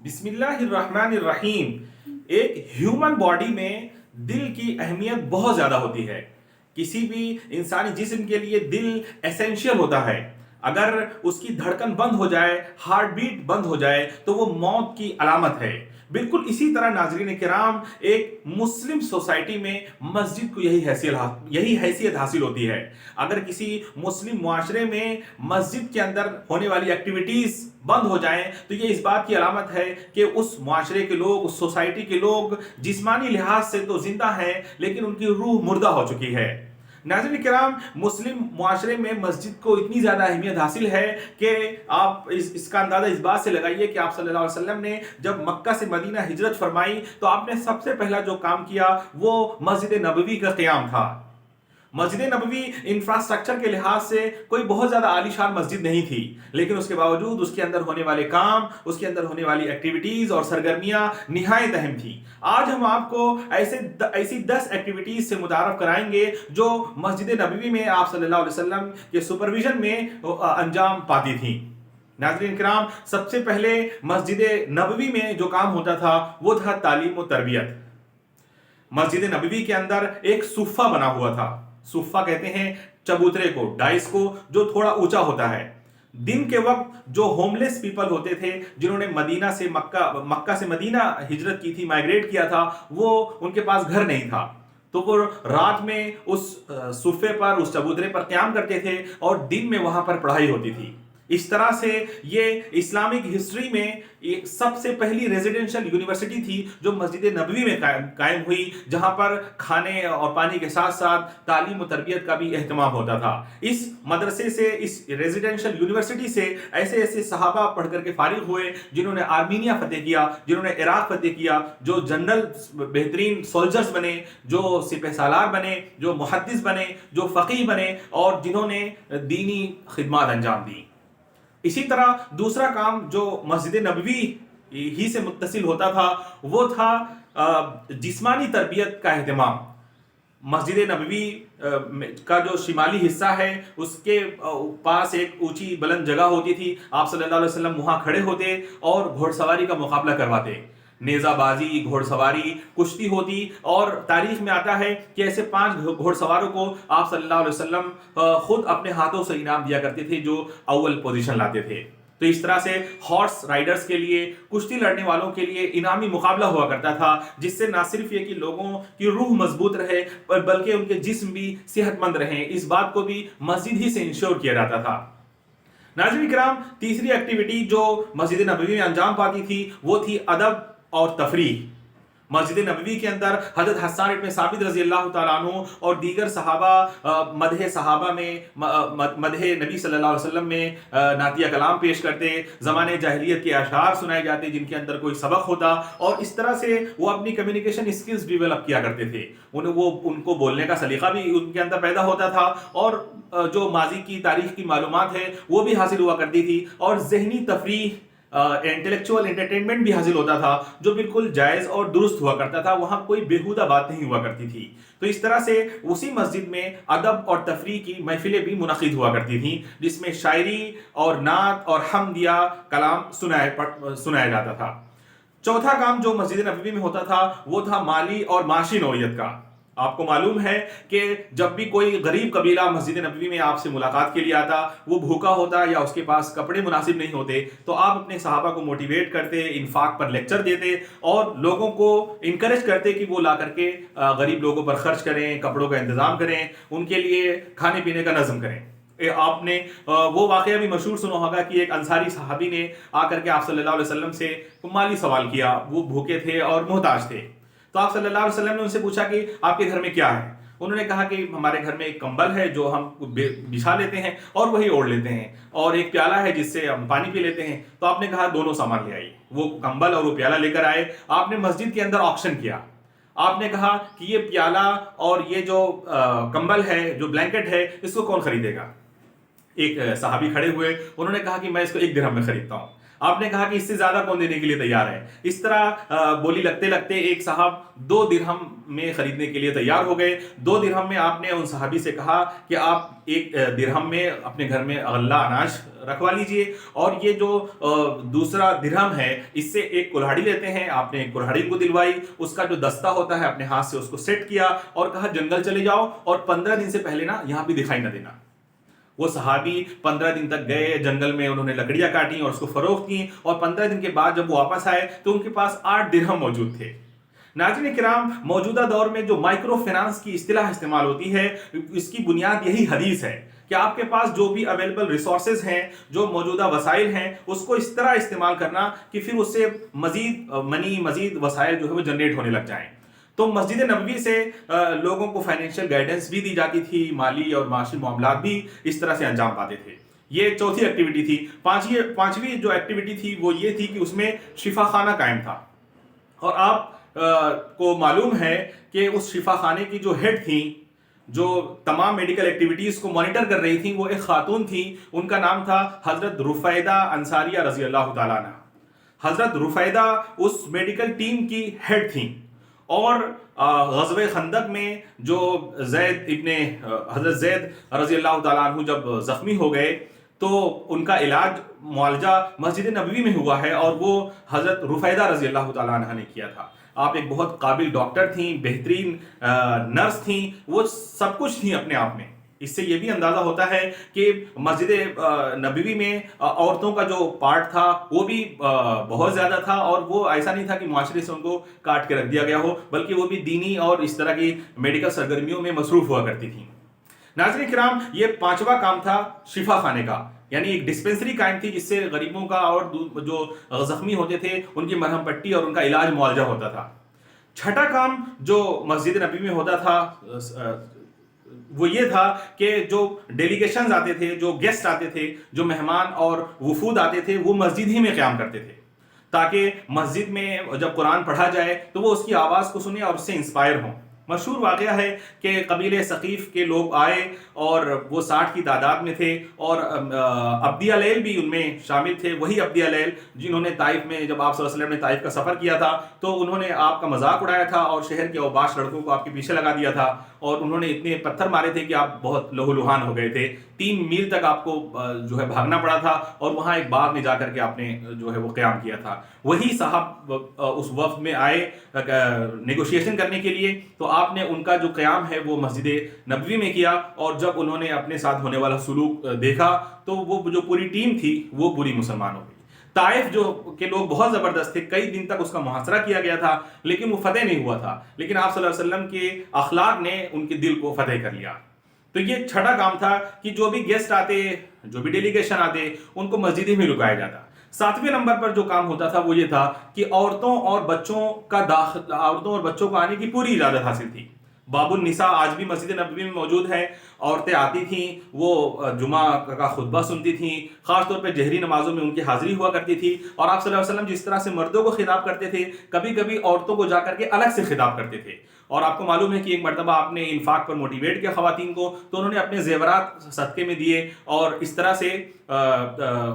بسم اللہ الرحمن الرحیم۔ ایک ہیومن باڈی میں دل کی اہمیت بہت زیادہ ہوتی ہے۔ کسی بھی انسانی جسم کے لیے دل ایسینشیل ہوتا ہے۔ اگر اس کی دھڑکن بند ہو جائے، ہارٹ بیٹ بند ہو جائے تو وہ موت کی علامت ہے۔ بالکل اسی طرح ناظرین کرام، ایک مسلم سوسائٹی میں مسجد کو یہی حیثیت حاصل ہوتی ہے۔ اگر کسی مسلم معاشرے میں مسجد کے اندر ہونے والی ایکٹیویٹیز بند ہو جائیں تو یہ اس بات کی علامت ہے کہ اس معاشرے کے لوگ، اس سوسائٹی کے لوگ جسمانی لحاظ سے تو زندہ ہیں لیکن ان کی روح مردہ ہو چکی ہے۔ ناظرین کرام، مسلم معاشرے میں مسجد کو اتنی زیادہ اہمیت حاصل ہے کہ آپ اس کا اندازہ اس بات سے لگائیے کہ آپ صلی اللہ علیہ وسلم نے جب مکہ سے مدینہ ہجرت فرمائی تو آپ نے سب سے پہلا جو کام کیا وہ مسجد نبوی کا قیام تھا۔ مسجد نبوی انفراسٹرکچر کے لحاظ سے کوئی بہت زیادہ عالی شان مسجد نہیں تھی، لیکن اس کے باوجود اس کے اندر ہونے والے کام، اس کے اندر ہونے والی ایکٹیویٹیز اور سرگرمیاں نہایت اہم تھیں۔ آج ہم آپ کو ایسی 10 ایکٹیویٹیز سے متعارف کرائیں گے جو مسجد نبوی میں آپ صلی اللہ علیہ وسلم کے سپرویژن میں انجام پاتی تھیں۔ ناظرین کرام، سب سے پہلے مسجد نبوی میں جو کام ہوتا تھا وہ تھا تعلیم و تربیت۔ مسجد نبوی کے اندر ایک صفہ بنا ہوا تھا۔ صفہ کہتے ہیں چبوترے کو، ڈائس کو، جو تھوڑا اونچا ہوتا ہے۔ دن کے وقت جو ہوم لیس پیپل ہوتے تھے، جنہوں نے مکہ سے مدینہ ہجرت کی تھی، مائگریٹ کیا تھا، وہ ان کے پاس گھر نہیں تھا، تو وہ رات میں اس صفے پر، اس چبوترے پر قیام کرتے تھے اور دن میں وہاں پر پڑھائی ہوتی تھی۔ اس طرح سے یہ اسلامک ہسٹری میں سب سے پہلی ریزیڈنشل یونیورسٹی تھی جو مسجد نبوی میں قائم ہوئی، جہاں پر کھانے اور پانی کے ساتھ ساتھ تعلیم و تربیت کا بھی اہتمام ہوتا تھا۔ اس مدرسے سے، اس ریزیڈنشل یونیورسٹی سے ایسے صحابہ پڑھ کر کے فارغ ہوئے جنہوں نے آرمینیا فتح کیا، جنہوں نے عراق فتح کیا، جو جنرل بہترین سولجرز بنے، جو سپہ سالار بنے، جو محدث بنے، جو فقیہ بنے، اور جنہوں نے دینی خدمات انجام دی۔ اسی طرح دوسرا کام جو مسجد نبوی ہی سے متصل ہوتا تھا وہ تھا جسمانی تربیت کا اہتمام۔ مسجد نبوی کا جو شمالی حصہ ہے اس کے پاس ایک اونچی بلند جگہ ہوتی تھی۔ آپ صلی اللہ علیہ وسلم وہاں کھڑے ہوتے اور گھوڑ سواری کا مقابلہ کرواتے۔ نیزہ بازی، گھوڑ سواری، کشتی ہوتی، اور تاریخ میں آتا ہے کہ ایسے 5 گھوڑ سواروں کو آپ صلی اللہ علیہ وسلم خود اپنے ہاتھوں سے انعام دیا کرتے تھے جو اول پوزیشن لاتے تھے۔ تو اس طرح سے ہارس رائڈرز کے لیے، کشتی لڑنے والوں کے لیے انعامی مقابلہ ہوا کرتا تھا، جس سے نہ صرف یہ کہ لوگوں کی روح مضبوط رہے بلکہ ان کے جسم بھی صحت مند رہیں، اس بات کو بھی مسجد ہی سے انشور کیا جاتا تھا۔ ناظرین کرام، تیسری ایکٹیویٹی جو مسجد نبوی میں انجام پاتی تھی وہ تھی ادب اور تفریح۔ مسجد نبوی کے اندر حضرت حسان بن ثابت رضی اللہ تعالیٰ عنہ اور دیگر صحابہ مدح نبی صلی اللہ علیہ وسلم میں نعتیہ کلام پیش کرتے، زمانے جاہلیت کے اشعار سنائے جاتے جن کے اندر کوئی سبق ہوتا، اور اس طرح سے وہ اپنی کمیونیکیشن اسکلز ڈیولپ کیا کرتے تھے۔ ان کو بولنے کا سلیقہ بھی ان کے اندر پیدا ہوتا تھا، اور جو ماضی کی تاریخ کی معلومات ہے وہ بھی حاصل ہوا کرتی تھی، اور ذہنی تفریح، انٹلیکچوئل انٹرٹینمنٹ بھی حاصل ہوتا تھا جو بالکل جائز اور درست ہوا کرتا تھا۔ وہاں کوئی بیہودہ بات نہیں ہوا کرتی تھی۔ تو اس طرح سے اسی مسجد میں ادب اور تفریح کی محفلیں بھی منعقد ہوا کرتی تھیں، جس میں شاعری اور نعت اور حمد یا کلام سنایا جاتا تھا۔ چوتھا کام جو مسجد نبوی میں ہوتا تھا وہ تھا مالی اور معاشی نوعیت کا۔ آپ کو معلوم ہے کہ جب بھی کوئی غریب قبیلہ مسجد نبوی میں آپ سے ملاقات کے لیے آتا، وہ بھوکا ہوتا یا اس کے پاس کپڑے مناسب نہیں ہوتے، تو آپ اپنے صحابہ کو موٹیویٹ کرتے، انفاق پر لیکچر دیتے اور لوگوں کو انکریج کرتے کہ وہ لا کر کے غریب لوگوں پر خرچ کریں، کپڑوں کا انتظام کریں، ان کے لیے کھانے پینے کا نظم کریں۔ آپ نے وہ واقعہ بھی مشہور سنا ہوگا کہ ایک انصاری صحابی نے آ کر کے آپ صلی اللہ علیہ وسلم سے مالی سوال کیا، وہ بھوکے تھے اور محتاج تھے۔ تو آپ صلی اللہ علیہ وسلم نے ان سے پوچھا کہ آپ کے گھر میں کیا ہے؟ انہوں نے کہا کہ ہمارے گھر میں ایک کمبل ہے جو ہم بچھا لیتے ہیں اور وہی اوڑھ لیتے ہیں، اور ایک پیالہ ہے جس سے ہم پانی پی لیتے ہیں۔ تو آپ نے کہا دونوں سامان لے آئیے۔ وہ کمبل اور وہ پیالہ لے کر آئے۔ آپ نے مسجد کے اندر آکشن کیا۔ آپ نے کہا کہ یہ پیالہ اور یہ جو کمبل ہے، جو بلینکٹ ہے، اس کو کون خریدے گا؟ ایک صحابی کھڑے ہوئے، انہوں نے کہا کہ میں اس کو 1 درہم میں خریدتا ہوں۔ آپ نے کہا کہ اس سے زیادہ کون دینے کے لیے تیار ہے. اس طرح بولی لگتے لگتے ایک صاحب 2 درہم میں خریدنے کے لیے تیار ہو گئے. 2 درہم میں آپ نے ان صحابی سے کہا کہ آپ 1 درہم میں اپنے گھر میں غلہ اناج رکھوا لیجئے, اور یہ جو دوسرا درہم ہے اس سے ایک کلہاڑی لیتے ہیں. آپ نے ایک کلہاڑی کو دلوائی, اس کا جو دستہ ہوتا ہے اپنے ہاتھ سے اس کو سیٹ کیا اور کہا جنگل چلے جاؤ اور 15 دن سے پہلے نا یہاں بھی دکھائی نہ دینا. وہ صحابی 15 دن تک گئے جنگل میں, انہوں نے لکڑیاں کاٹی اور اس کو فروخت کی, اور 15 دن کے بعد جب وہ واپس آئے تو ان کے پاس 8 درہم موجود تھے. ناظرین کرام, موجودہ دور میں جو مائکرو فنانس کی اصطلاح استعمال ہوتی ہے اس کی بنیاد یہی حدیث ہے کہ آپ کے پاس جو بھی اویلیبل ریسورسز ہیں, جو موجودہ وسائل ہیں, اس کو اس طرح استعمال کرنا کہ پھر اس سے مزید منی, مزید وسائل جو ہے وہ جنریٹ ہونے لگ جائیں. تو مسجد نبوی سے لوگوں کو فائنینشیل گائیڈنس بھی دی جاتی تھی, مالی اور معاشی معاملات بھی اس طرح سے انجام پاتے تھے. یہ چوتھی ایکٹیویٹی تھی. پانچویں جو ایکٹیویٹی تھی وہ یہ تھی کہ اس میں شفا خانہ قائم تھا. اور آپ کو معلوم ہے کہ اس شفا خانے کی جو ہیڈ تھیں, جو تمام میڈیکل ایکٹیویٹیز کو مانیٹر کر رہی تھیں, وہ ایک خاتون تھیں. ان کا نام تھا حضرت رفیدہ انصاریہ رضی اللہ تعالیٰ عنہ. حضرت رفیدہ اس میڈیکل ٹیم کی ہیڈ تھیں, اور غزوہ خندق میں جو حضرت زید رضی اللہ تعالیٰ عنہ جب زخمی ہو گئے تو ان کا علاج معالجہ مسجد نبوی میں ہوا ہے, اور وہ حضرت رفیدہ رضی اللہ تعالیٰ عنہ نے کیا تھا. آپ ایک بہت قابل ڈاکٹر تھیں, بہترین نرس تھیں, وہ سب کچھ تھیں اپنے آپ میں. اس سے یہ بھی اندازہ ہوتا ہے کہ مسجد نبوی میں عورتوں کا جو پارٹ تھا وہ بھی بہت زیادہ تھا, اور وہ ایسا نہیں تھا کہ معاشرے سے ان کو کاٹ کے رکھ دیا گیا ہو, بلکہ وہ بھی دینی اور اس طرح کی میڈیکل سرگرمیوں میں مصروف ہوا کرتی تھیں. ناظرین کرام, یہ 5واں کام تھا شفا خانے کا, یعنی ایک ڈسپنسری قائم تھی جس سے غریبوں کا اور جو زخمی ہوتے تھے ان کی مرہم پٹی اور ان کا علاج معالجہ ہوتا تھا. 6واں کام جو مسجد نبوی میں ہوتا تھا وہ یہ تھا کہ جو ڈیلیگیشنز آتے تھے, جو گیسٹ آتے تھے, جو مہمان اور وفود آتے تھے, وہ مسجد ہی میں قیام کرتے تھے, تاکہ مسجد میں جب قرآن پڑھا جائے تو وہ اس کی آواز کو سنیں اور اس سے انسپائر ہوں. مشہور واقعہ ہے کہ قبیلے ثقیف کے لوگ آئے اور وہ 60 کی تعداد میں تھے, اور عبدیہ لیل بھی ان میں شامل تھے. وہی عبدیہ لیل جنہوں نے طائف میں, جب آپ صلی اللہ علیہ وسلم نے طائف کا سفر کیا تھا تو انہوں نے آپ کا مذاق اڑایا تھا اور شہر کے اوباش لڑکوں کو آپ کے پیچھے لگا دیا تھا, اور انہوں نے اتنے پتھر مارے تھے کہ آپ بہت لہو لہان ہو گئے تھے. 3 میل تک آپ کو جو ہے بھاگنا پڑا تھا, اور وہاں ایک باغ میں جا کر کے آپ نے جو ہے وہ قیام کیا تھا. وہی صاحب اس وفد میں آئے نیگوشیشن کرنے کے لیے, تو آپ نے ان کا جو قیام ہے وہ مسجد نبوی میں کیا, اور جب انہوں نے اپنے ساتھ ہونے والا سلوک دیکھا تو وہ جو پوری ٹیم تھی وہ پوری مسلمان ہو گئی. طائف جو کہ لوگ بہت زبردست تھے, کئی دن تک اس کا محاصرہ کیا گیا تھا لیکن وہ فتح نہیں ہوا تھا, لیکن آپ صلی اللہ علیہ وسلم کے اخلاق نے ان کے دل کو فتح کر لیا. تو یہ 6واں کام تھا کہ جو بھی گیسٹ آتے, جو بھی ڈیلیگیشن آتے, ان کو مسجد ہی میں رکایا جاتا. 7ویں نمبر پر جو کام ہوتا تھا وہ یہ تھا کہ عورتوں اور بچوں کو آنے کی پوری اجازت حاصل تھی. باب النساء آج بھی مسجد نبوی میں موجود ہے. عورتیں آتی تھیں, وہ جمعہ کا خطبہ سنتی تھیں, خاص طور پہ جہری نمازوں میں ان کی حاضری ہوا کرتی تھی, اور آپ صلی اللہ علیہ وسلم جس طرح سے مردوں کو خطاب کرتے تھے کبھی کبھی عورتوں کو جا کر کے الگ سے خطاب کرتے تھے. اور آپ کو معلوم ہے کہ ایک مرتبہ آپ نے انفاق پر موٹیویٹ کیا خواتین کو, تو انہوں نے اپنے زیورات صدقے میں دیے, اور اس طرح سے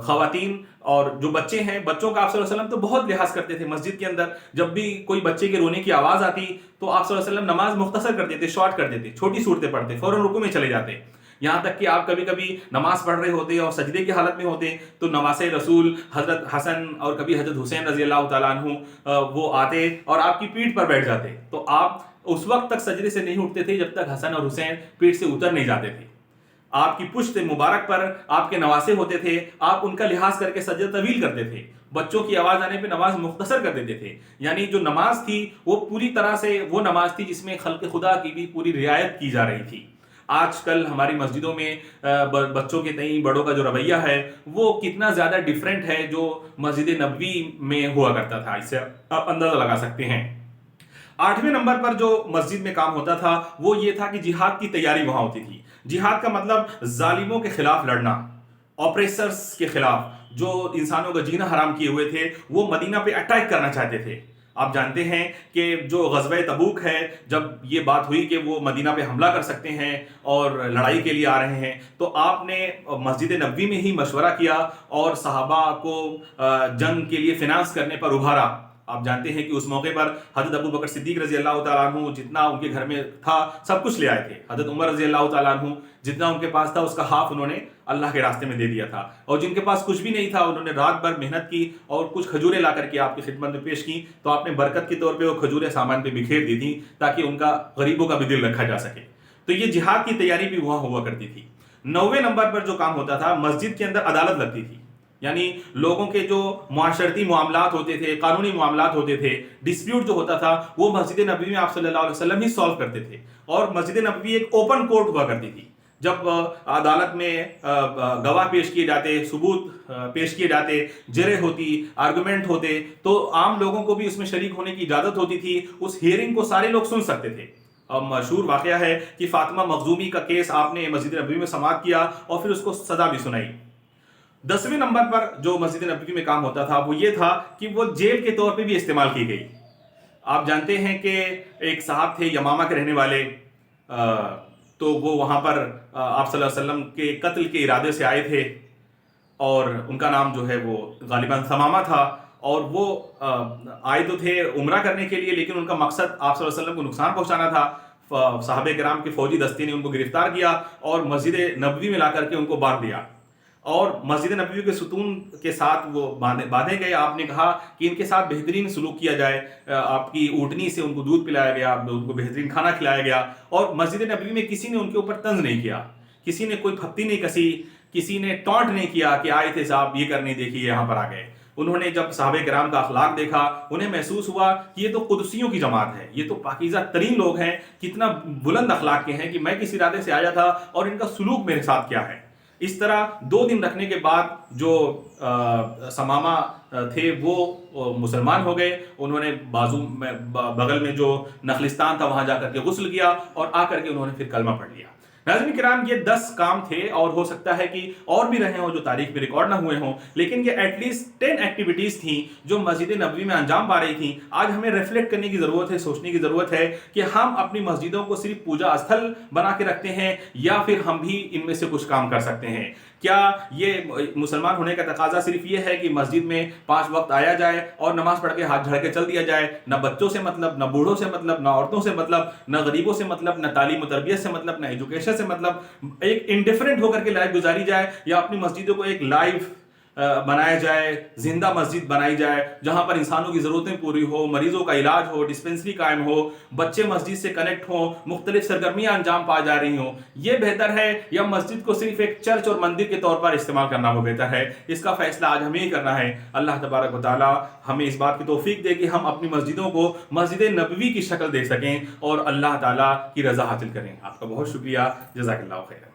خواتین اور جو بچے ہیں, بچوں کا آپ صلی اللہ علیہ وسلم تو بہت لحاظ کرتے تھے. مسجد کے اندر جب بھی کوئی بچے کے رونے کی آواز آتی تو آپ صلی اللہ علیہ وسلم نماز مختصر کر دیتے, شارٹ کر دیتے, چھوٹی صورتیں پڑھتے, فوراً رکوع میں چلے جاتے. یہاں تک کہ آپ کبھی کبھی نماز پڑھ رہے ہوتے اور سجدے کی حالت میں ہوتے تو نواسے رسول حضرت حسن اور کبھی حضرت حسین رضی اللہ تعالیٰ عنہ وہ آتے اور آپ کی پیٹھ پر بیٹھ جاتے, تو آپ اس وقت تک سجدے سے نہیں اٹھتے تھے جب تک حسن اور حسین پیٹھ سے اتر نہیں جاتے تھے. آپ کی پشت مبارک پر آپ کے نواسے ہوتے تھے, آپ ان کا لحاظ کر کے سجدہ طویل کرتے تھے. بچوں کی آواز آنے پہ نماز مختصر کر دیتے تھے. یعنی جو نماز تھی وہ پوری طرح سے وہ نماز تھی جس میں خلق خدا کی بھی پوری رعایت کی جا رہی تھی. آج کل ہماری مسجدوں میں بچوں کے تئیں بڑوں کا جو رویہ ہے وہ کتنا زیادہ ڈیفرنٹ ہے جو مسجد نبوی میں ہوا کرتا تھا, اس سے آپ اندازہ لگا سکتے ہیں. 8ویں نمبر پر جو مسجد میں کام ہوتا تھا وہ یہ تھا کہ جہاد کی تیاری وہاں ہوتی تھی. جہاد کا مطلب ظالموں کے خلاف لڑنا, آپریسرز کے خلاف, جو انسانوں کا جینا حرام کیے ہوئے تھے وہ مدینہ پہ اٹیک کرنا چاہتے تھے. آپ جانتے ہیں کہ جو غزوہ تبوک ہے، جب یہ بات ہوئی کہ وہ مدینہ پہ حملہ کر سکتے ہیں اور لڑائی کے لیے آ رہے ہیں، تو آپ نے مسجد نبوی میں ہی مشورہ کیا اور صحابہ کو جنگ کے لیے فنانس کرنے پر ابھارا۔ آپ جانتے ہیں کہ اس موقع پر حضرت ابو بکر صدیق رضی اللہ تعالیٰ عنہ جتنا ان کے گھر میں تھا سب کچھ لے آئے تھے۔ حضرت عمر رضی اللہ تعالیٰ عنہ جتنا ان کے پاس تھا اس کا ہاف انہوں نے اللہ کے راستے میں دے دیا تھا، اور جن کے پاس کچھ بھی نہیں تھا انہوں نے رات بھر محنت کی اور کچھ کھجوریں لا کر کے آپ کی خدمت میں پیش کی، تو آپ نے برکت کے طور پہ وہ کھجوریں سامان پہ بکھیر دی تھیں تاکہ ان کا غریبوں کا بھی دل رکھا جا سکے۔ تو یہ جہاد کی تیاری بھی وہاں ہوا کرتی تھی۔ 9ویں نمبر پر جو کام ہوتا تھا، مسجد کے اندر عدالت لگتی تھی، یعنی لوگوں کے جو معاشرتی معاملات ہوتے تھے، قانونی معاملات ہوتے تھے، ڈسپیوٹ جو ہوتا تھا وہ مسجد نبوی میں آپ صلی اللہ علیہ وسلم ہی سالو کرتے تھے، اور مسجد نبوی ایک اوپن کورٹ ہوا کرتی تھی۔ جب عدالت میں گواہ پیش کیے جاتے، ثبوت پیش کیے جاتے، جرح ہوتی، آرگومنٹ ہوتے، تو عام لوگوں کو بھی اس میں شریک ہونے کی اجازت ہوتی تھی۔ اس ہیئرنگ کو سارے لوگ سن سکتے تھے۔ مشہور واقعہ ہے کہ فاطمہ مخزومی کا کیس آپ نے مسجد نبوی میں سماعت کیا اور پھر اس کو سزا بھی سنائی۔ 10ویں نمبر پر جو مسجد نبوی میں کام ہوتا تھا وہ یہ تھا کہ وہ جیل کے طور پہ بھی استعمال کی گئی۔ آپ جانتے ہیں کہ ایک صاحب تھے یمامہ کے رہنے والے، تو وہ وہاں پر آپ صلی اللہ علیہ وسلم کے قتل کے ارادے سے آئے تھے، اور ان کا نام جو ہے وہ غالباً ثمامہ تھا، اور وہ آئے تو تھے عمرہ کرنے کے لیے، لیکن ان کا مقصد آپ صلی اللہ علیہ وسلم کو نقصان پہنچانا تھا۔ صحابہ کرام کی فوجی دستے نے ان کو گرفتار کیا اور مسجد نبوی میں لا کر کے ان کو باندھ دیا، اور مسجد نبوی کے ستون کے ساتھ وہ باندھے گئے۔ آپ نے کہا کہ ان کے ساتھ بہترین سلوک کیا جائے، آپ کی اونٹنی سے ان کو دودھ پلایا گیا، ان کو بہترین کھانا کھلایا گیا، اور مسجد نبوی میں کسی نے ان کے اوپر طنز نہیں کیا، کسی نے کوئی پھپتی نہیں کسی، کسی نے ٹانٹ نہیں کیا کہ آئے تھے صاحب یہ کرنے، دیکھیے یہاں پر آ گئے۔ انہوں نے جب صحابہ کرام کا اخلاق دیکھا، انہیں محسوس ہوا کہ یہ تو قدسیوں کی جماعت ہے، یہ تو پاکیزہ ترین لوگ ہیں، کتنا بلند اخلاق کے ہیں کہ میں کس ارادے سے آیا تھا اور ان کا سلوک میرے ساتھ کیا ہے۔ اس طرح 2 دن رکھنے کے بعد جو ثمامہ تھے وہ مسلمان ہو گئے۔ انہوں نے بازو میں بغل میں جو نخلستان تھا وہاں جا کر کے غسل کیا اور آ کر کے انہوں نے پھر کلمہ پڑھ لیا۔ ناظرین کرام، یہ 10 کام تھے، اور ہو سکتا ہے کہ اور بھی رہے ہوں جو تاریخ میں ریکارڈ نہ ہوئے ہوں، لیکن یہ ایٹ لیسٹ 10 ایکٹیویٹیز تھیں جو مسجد نبوی میں انجام پا رہی تھیں۔ آج ہمیں ریفلیکٹ کرنے کی ضرورت ہے، سوچنے کی ضرورت ہے کہ ہم اپنی مسجدوں کو صرف پوجا استھل بنا کے رکھتے ہیں، یا پھر ہم بھی ان میں سے کچھ کام کر سکتے ہیں۔ کیا یہ مسلمان ہونے کا تقاضا صرف یہ ہے کہ مسجد میں 5 وقت آیا جائے اور نماز پڑھ کے ہاتھ جھڑ کے چل دیا جائے، نہ بچوں سے مطلب، نہ بوڑھوں سے مطلب، نہ عورتوں سے مطلب، نہ غریبوں سے مطلب، نہ تعلیم و تربیت سے مطلب، نہ ایجوکیشن سے مطلب، ایک انڈیفرنٹ ہو کر کے لائف گزاری جائے، یا اپنی مسجدوں کو ایک لائف بنایا جائے، زندہ مسجد بنائی جائے جہاں پر انسانوں کی ضرورتیں پوری ہو، مریضوں کا علاج ہو، ڈسپنسری قائم ہو، بچے مسجد سے کنیکٹ ہوں، مختلف سرگرمیاں انجام پا جا رہی ہوں۔ یہ بہتر ہے یا مسجد کو صرف ایک چرچ اور مندر کے طور پر استعمال کرنا وہ بہتر ہے؟ اس کا فیصلہ آج ہمیں ہی کرنا ہے۔ اللہ تبارک و تعالی ہمیں اس بات کی توفیق دے کہ ہم اپنی مسجدوں کو مسجد نبوی کی شکل دے سکیں اور اللہ تعالی کی رضا حاصل کریں۔ آپ کا بہت شکریہ، جزاک اللہ خیر۔